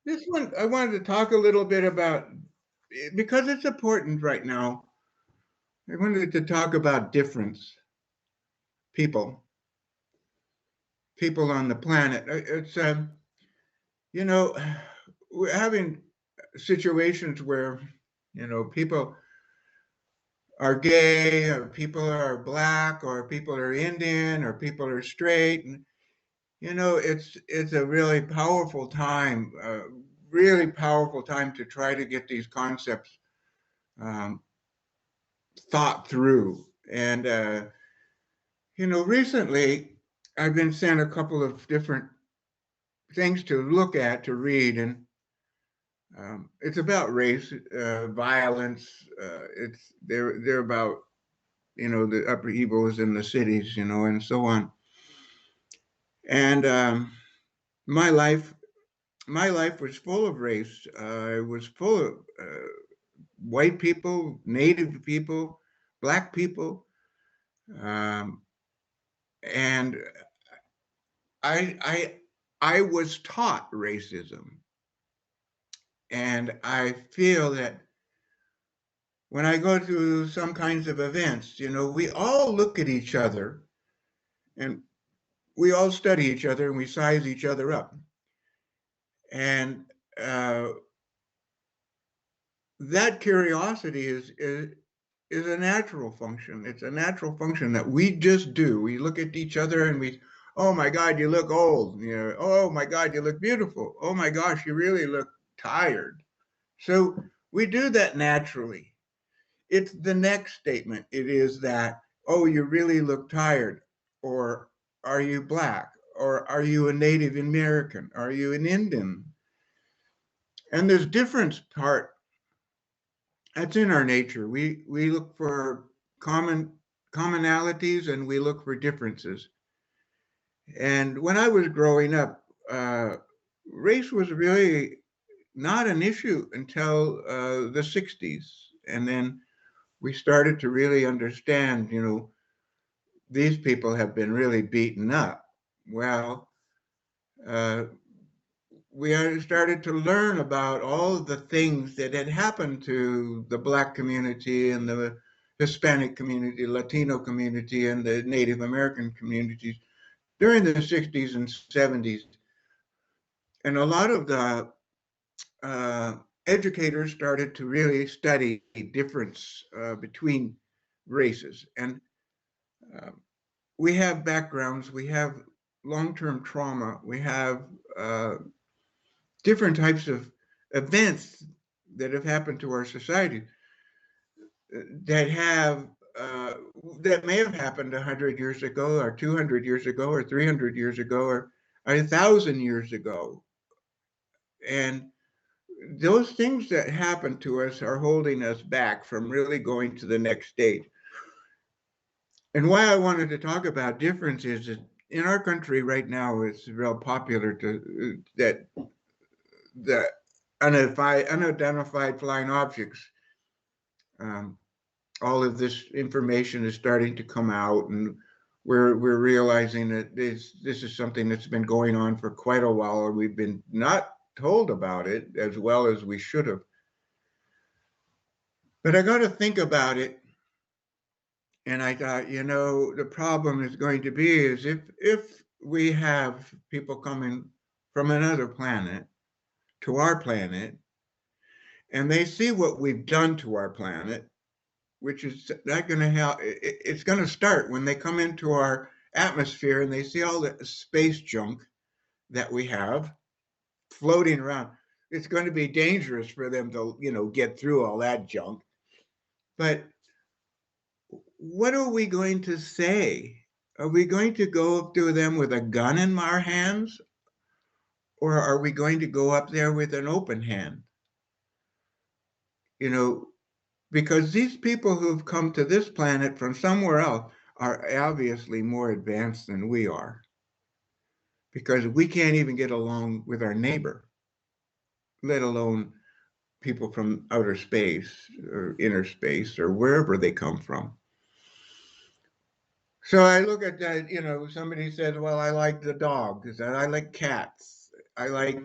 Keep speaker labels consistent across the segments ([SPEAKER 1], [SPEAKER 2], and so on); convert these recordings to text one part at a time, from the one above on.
[SPEAKER 1] This one, I wanted to talk a little bit about, because it's important right now. I wanted to talk about difference, people, people on the planet. It's, you know, we're having situations where, people are gay, or people are black, or people are Indian, or people are straight, and it's a really powerful time to try to get these concepts um, thought through. And recently I've been sent a couple of different things to look at, to read, and it's about race, violence. They're about the upheavals in the cities, and so on. And my life, my life was full of race. It was full of white people, native people, black people, um, and I, I, I was taught racism, and I feel that when I go to some kinds of events, we all look at each other, and we all study each other, and we size each other up, and uh, that curiosity is a natural function. It's a natural function that we just do. We look at each other and oh my God, you look old. Oh my God, you look beautiful. Oh my gosh, you really look tired. So we do that naturally. It's the next statement. It is that, oh, you really look tired. Or are you black? Or are you a Native American? Are you an Indian? And there's difference part that's in our nature. We look for common commonalities, and we look for differences. And when I was growing up, race was really not an issue until the 60s. And then we started to really understand, these people have been really beaten up. Well, uh, we started to learn about all of the things that had happened to the Black community and the Hispanic community, Latino community, and the Native American communities during the 60s and 70s. And a lot of the uh, educators started to really study difference between races. And uh, we have backgrounds, we have long term trauma, we have uh, different types of events that have happened to our society that have uh, that may have happened 100 years ago, or 200 years ago, or 300 years ago, or 1,000 years ago. And those things that happen to us are holding us back from really going to the next stage. And why I wanted to talk about difference is that in our country right now, it's real popular to that the unidentified flying objects. Um, all of this information is starting to come out, and we're realizing that this is something that's been going on for quite a while, and we've been not told about it as well as we should have. But I got to think about it, and I thought, the problem is going to be is if we have people coming from another planet to our planet, and they see what we've done to our planet, which is not going to help. It's going to start when they come into our atmosphere and they see all the space junk that we have floating around. It's going to be dangerous for them to, get through all that junk. But what are we going to say? Are we going to go up to them with a gun in our hands, or are we going to go up there with an open hand? You know, because these people who've come to this planet from somewhere else are obviously more advanced than we are, because we can't even get along with our neighbor, let alone people from outer space or inner space or wherever they come from. So I look at that, somebody says, well, I like the dogs, and I like cats. I like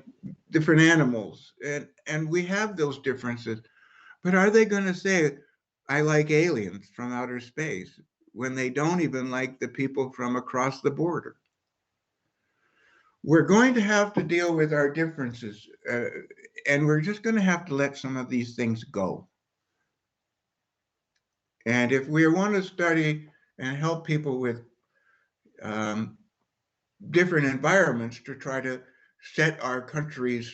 [SPEAKER 1] different animals, and we have those differences. But are they going to say, I like aliens from outer space, when they don't even like the people from across the border? We're going to have to deal with our differences, and we're just going to have to let some of these things go. And if we want to study and help people with um, different environments to try to set our countries,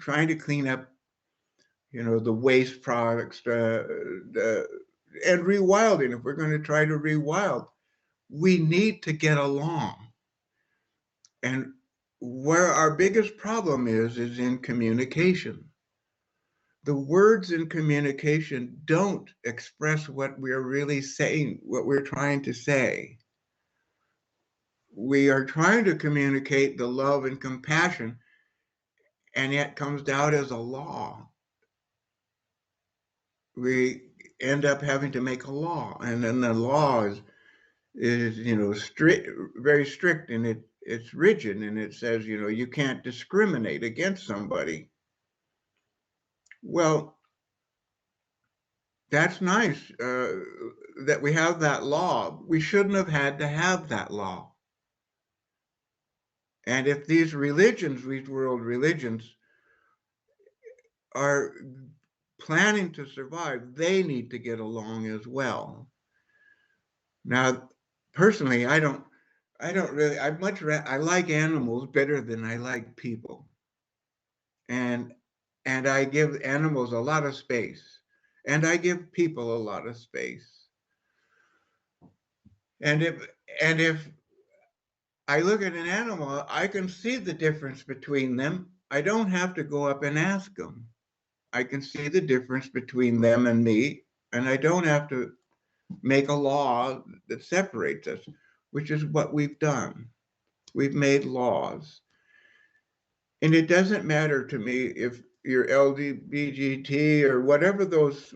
[SPEAKER 1] trying to clean up, the waste products, and rewilding, if we're going to try to rewild, we need to get along. And where our biggest problem is in communication. The words in communication don't express what we're really saying, what we're trying to say. We are trying to communicate the love and compassion, and yet comes out as a law. We end up having to make a law, and then the law is strict, very strict, and it's rigid, and it says you can't discriminate against somebody. Well, that's nice that we have that law. We shouldn't have had to have that law. And if these religions, these world religions, are planning to survive, they need to get along as well. Now, personally, I don't really, I like animals better than I like people. And, and I give animals a lot of space, and I give people a lot of space. And if I look at an animal, I can see the difference between them. I don't have to go up and ask them. I can see the difference between them and me, and I don't have to make a law that separates us, which is what we've done. We've made laws. And it doesn't matter to me if you're LGBT or whatever those,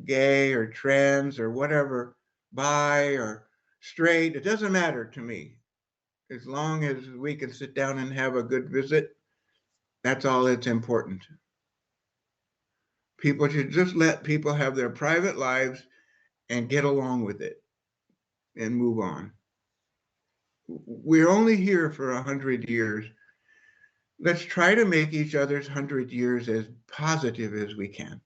[SPEAKER 1] gay or trans or whatever, bi or straight, it doesn't matter to me. As long as we can sit down and have a good visit, that's all that's important. People should just let people have their private lives and get along with it and move on. We're only here for 100 years. Let's try to make each other's 100 years as positive as we can.